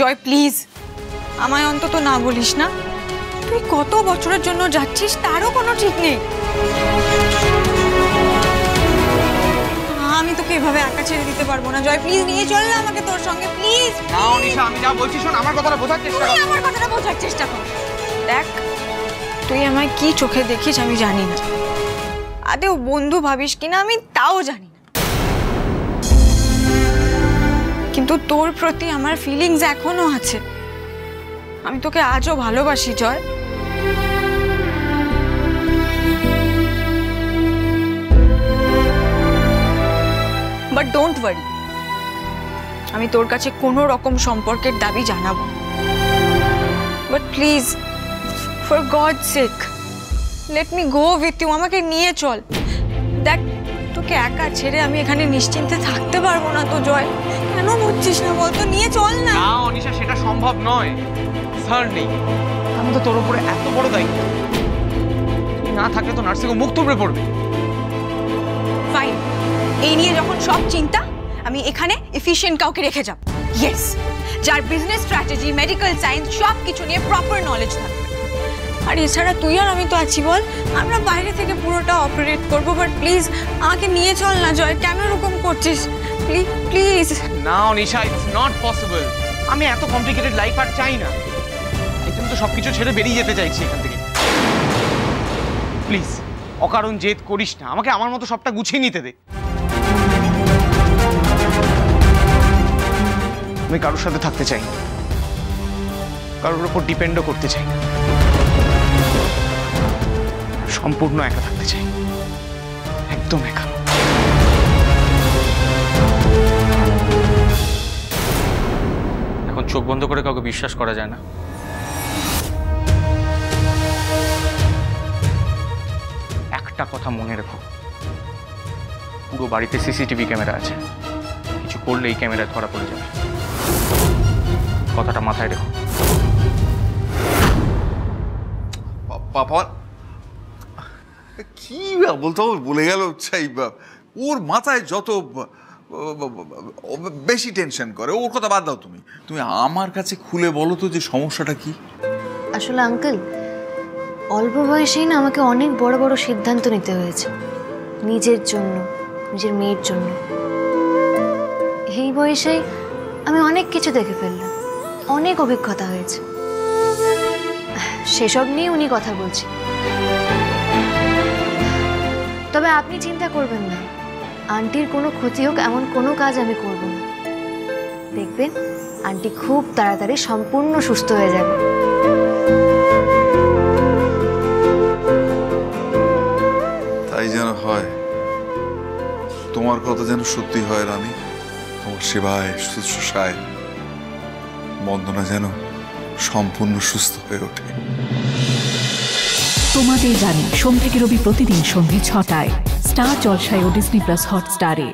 জয় please আমায় অন্তত না বলিস না। তুই কত বছরের জন্য যাচ্ছিস তারও কোনো ঠিক নেই। আমি তোকে এভাবে একা ছেড়ে দিতে পারবো না। জয় প্লিজ নিয়ে চল না আমাকে তোর সঙ্গে প্লিজ। না অনিশা, আমি যা বলছি শোন, আমার কথাটা বোঝার চেষ্টা কর। তুই আমার কথাটা বোঝার চেষ্টা কর। দেখ তুই আমায় কি চোখে দেখিস আমি জানি না, আদেও বন্ধু ভাবিস কিনা আমি তাও জানি না, কিন্তু তোর প্রতি আমার ফিলিংস এখনো আছে। আমি তোকে আজও ভালোবাসি জয়। বাট ডোন্ট ওয়ারি, আমি তোর কাছে কোনো রকম সম্পর্কের দাবি জানাবো, but please for God's sake let me go with you. আমাকে নিয়ে চল। দেখ তোকে একা ছেড়ে আমি এখানে নিশ্চিন্তে থাকতে পারবো না তো জয়। কেন বুঝছিস না বলতো? নিয়ে চল না। না অনিশা, সেটা সম্ভব নয়। স্যার নেই, আমি তো তোর উপরে এত বড় দায়িত্ব, তুই না থাকলে তো নার্সিংহোম মুখ থুবড়ে পড়বে। ফাইন, এই নিয়ে যখন সব চিন্তা, আমি এখানে এফিশিয়েন্ট কাউকে রেখে যাব। ইয়েস, যার বিজনেস স্ট্র্যাটেজি, মেডিকেল সায়েন্স সব কিছু নিয়ে প্রপার নলেজ থাকবে। আর এছাড়া তুই আর আমি তো আছি বল, আমরা বাইরে থেকে পুরোটা অপারেট করবো। বাট প্লিজ আমাকে নিয়ে চল না জয়। কেন এরকম করছিস? Please please. না অনিশা, ইটস নট পসিবল। আমি এত কমপ্লিকেটেড লাইফ আর চাই না। একদম তো সবকিছু ছেড়ে বেরিয়ে যেতে চাইছি এখান থেকে। প্লিজ অকারণ জেদ করিস না, আমাকে আমার মতো সবটা গুছিয়ে নিতে দে। আমি কারোর সাথে থাকতে চাই না, কারোর উপর ডিপেন্ডও করতে চাই না, সম্পূর্ণ একা থাকতে চাই, একদম একা। এখন চোখ বন্ধ করে কাউকে বিশ্বাস করা যায় না। একটা কথা মনে রেখো, পুরো বাড়িতে সিসিটিভি ক্যামেরা আছে, কিছু করলে এই ক্যামেরায় ধরা পড়ে যাবে। কথাটা মাথায় রেখো। পাপা কি বলতো, বলে গেল চাই, ওর মাথায় যত বেশি টেনশন করে, ওর কথা বাদ দাও। তুমি তুমি আমার কাছে খুলে বলো তো যে সমস্যাটা কি। আসলে আঙ্কেল, অল্প বয়সেই না আমাকে অনেক বড় বড় সিদ্ধান্ত নিতে হয়েছে নিজের জন্য, নিজের মেয়ের জন্য। এই বয়সেই আমি অনেক কিছু দেখে ফেললাম, অনেক অভিজ্ঞতা হয়েছে। সেসব নিয়ে উনি কথা বলছি। তবে আপনি চিন্তা করবেন না, আন্টির কোনো ক্ষতি হোক এমন কোনো কাজ আমি করব না। দেখবেন আন্টি খুব তাড়াতাড়ি সম্পূর্ণ সুস্থ হয়ে যাবে। তাই যেন হয়, তোমার কথা যেন সত্যি হয় রানী। তোমার সেবায় শুশ্রূষায় বন্দনা যেন সম্পূর্ণ সুস্থ হয়ে ওঠে। তোমাদের জানি সোম থেকে রবি প্রতিদিন সন্ধ্যে ৬টায় স্টার জলসায় ও ডিজনি প্লাস হটস্টারে।